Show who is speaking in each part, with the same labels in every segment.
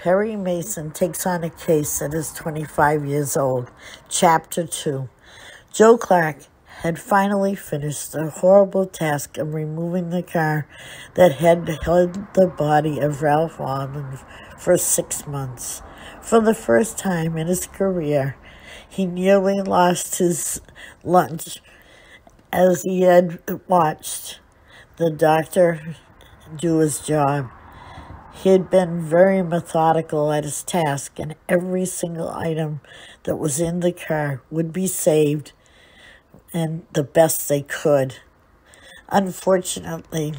Speaker 1: Perry Mason takes on a case that is 25 years old. Chapter 2. Joe Clark had finally finished the horrible task of removing the car that had held the body of Ralph Walden for 6 months. For the first time in his career, he nearly lost his lunch as he had watched the doctor do his job. He had been very methodical at his task, and every single item that was in the car would be saved and the best they could. Unfortunately,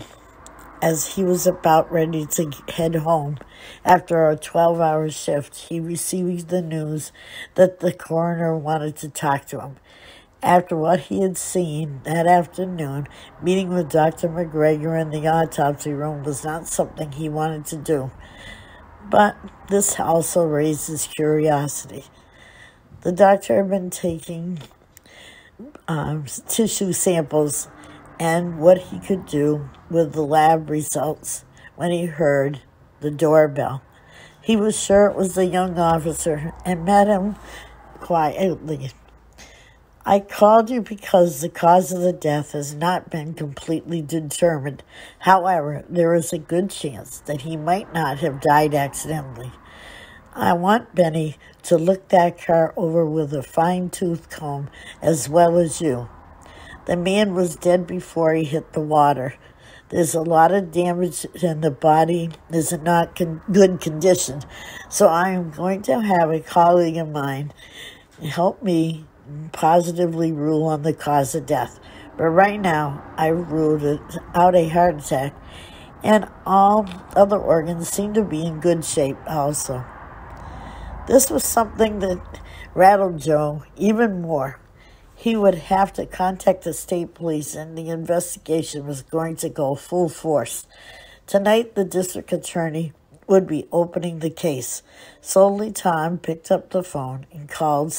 Speaker 1: as he was about ready to head home after a 12-hour shift, he received the news that the coroner wanted to talk to him. After what he had seen that afternoon, meeting with Dr. McGregor in the autopsy room was not something he wanted to do. But this also raised his curiosity. The doctor had been taking tissue samples and what he could do with the lab results when he heard the doorbell. He was sure it was the young officer and met him quietly. "I called you because the cause of the death has not been completely determined. However, there is a good chance that he might not have died accidentally. I want Benny to look that car over with a fine-tooth comb as well as you. The man was dead before he hit the water. There's a lot of damage and the body is in not good condition, so I'm going to have a colleague of mine help me positively rule on the cause of death. But right now, I ruled out a heart attack, and all other organs seem to be in good shape also." This was something that rattled Joe even more. He would have to contact the state police, and the investigation was going to go full force. Tonight, the district attorney would be opening the case. Slowly, Tom picked up the phone and called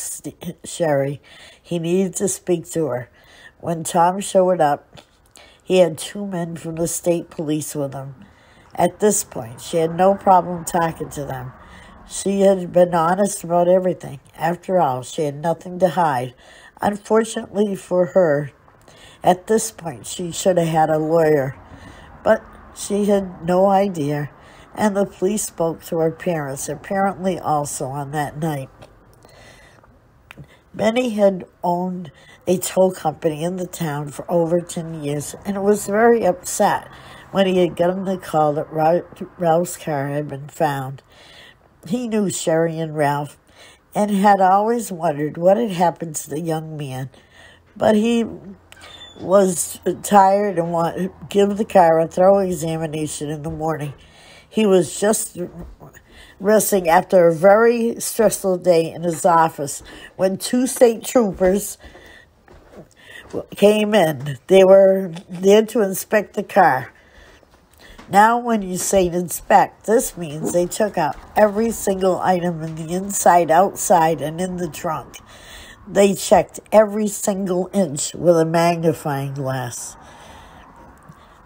Speaker 1: Sherry. He needed to speak to her. When Tom showed up, he had 2 men from the state police with him. At this point, she had no problem talking to them. She had been honest about everything. After all, she had nothing to hide. Unfortunately for her, at this point, she should have had a lawyer. But she had no idea, and the police spoke to her parents, apparently also on that night. Benny had owned a tow company in the town for over 10 years, and was very upset when he had gotten the call that Ralph's car had been found. He knew Sherry and Ralph, and had always wondered what had happened to the young man. But he was tired and wanted to give the car a thorough examination in the morning. He was just resting after a very stressful day in his office when 2 state troopers came in. They were there to inspect the car. Now, when you say inspect, this means they took out every single item in the inside, outside, and in the trunk. They checked every single inch with a magnifying glass.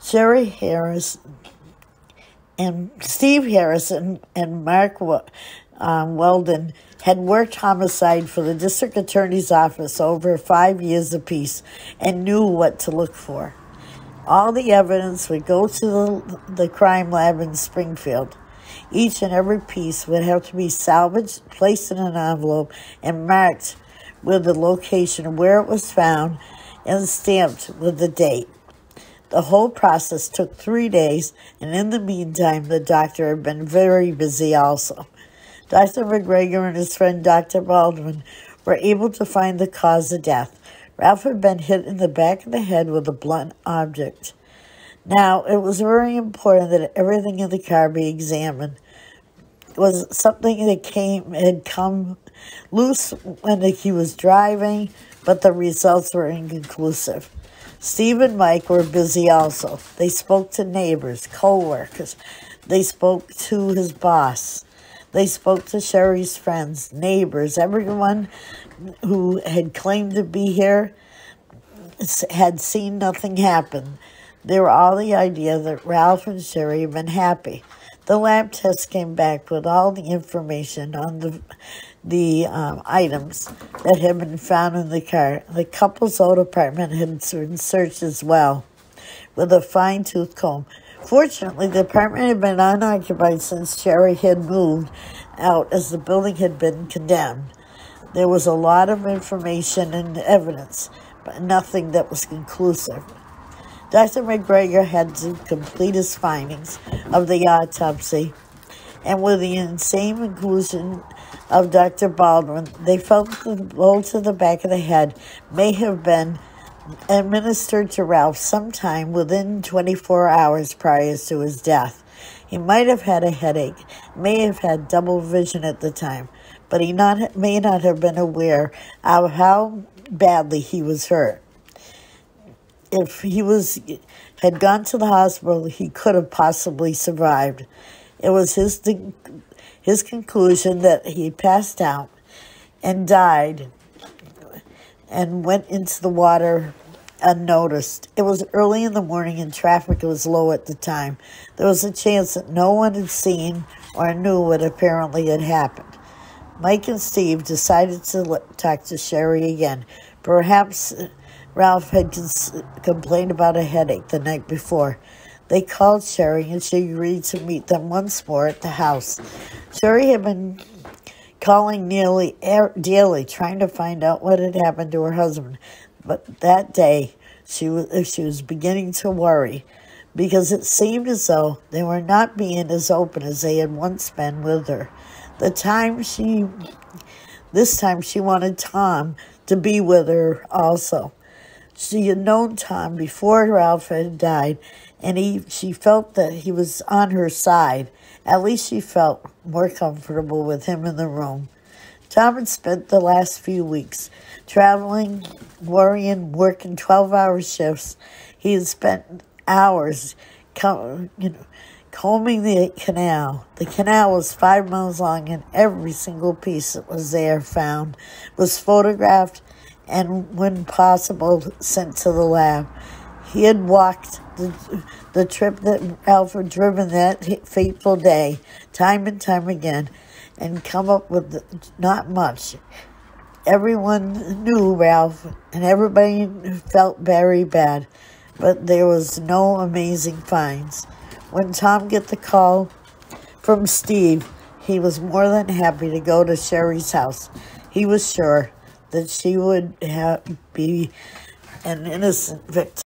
Speaker 1: Sherry Harris and Steve Harrison and Mark Weldon had worked homicide for the district attorney's office over 5 years apiece and knew what to look for. All the evidence would go to the crime lab in Springfield. Each and every piece would have to be salvaged, placed in an envelope, and marked with the location where it was found and stamped with the date. The whole process took 3 days, and in the meantime, the doctor had been very busy also. Dr. McGregor and his friend Dr. Baldwin were able to find the cause of death. Ralph had been hit in the back of the head with a blunt object. Now, it was very important that everything in the car be examined. It was something that had come loose when he was driving, but the results were inconclusive. Steve and Mike were busy also. They spoke to neighbors, co-workers. They spoke to his boss. They spoke to Sherry's friends, neighbors, everyone who had claimed to be here had seen nothing happen. They were all the idea that Ralph and Sherry had been happy. The lab test came back with all the information on the items that had been found in the car. The couple's old apartment had been searched as well with a fine-tooth comb. Fortunately, the apartment had been unoccupied since Sherry had moved out, as the building had been condemned. There was a lot of information and evidence, but nothing that was conclusive. Dr. McGregor had to complete his findings of the autopsy, and with the insane conclusion of Dr. Baldwin, they felt the blow to the back of the head may have been administered to Ralph sometime within 24 hours prior to his death. He might have had a headache, may have had double vision at the time, but he may not have been aware of how badly he was hurt. If he had gone to the hospital, he could have possibly survived. It was his conclusion that he passed out and died and went into the water unnoticed. It was early in the morning and traffic was low at the time. There was a chance that no one had seen or knew what apparently had happened. Mike and Steve decided to talk to Sherry again. Perhaps Ralph had complained about a headache the night before. They called Sherry and she agreed to meet them once more at the house. Sherry had been calling nearly daily, trying to find out what had happened to her husband. But that day, she was beginning to worry, because it seemed as though they were not being as open as they had once been with her. This time she wanted Tom to be with her also. She had known Tom before Ralph had died, and she felt that he was on her side. At least she felt more comfortable with him in the room. Tom had spent the last few weeks traveling, worrying, working 12-hour shifts. He had spent hours combing the canal. The canal was 5 miles long, and every single piece that was there found was photographed and, when possible, sent to the lab. He had walked the trip that Ralph had driven that fateful day, time and time again, and come up with not much. Everyone knew Ralph, and everybody felt very bad, but there was no amazing finds. When Tom got the call from Steve, he was more than happy to go to Sherry's house. He was sure that she would be an innocent victim.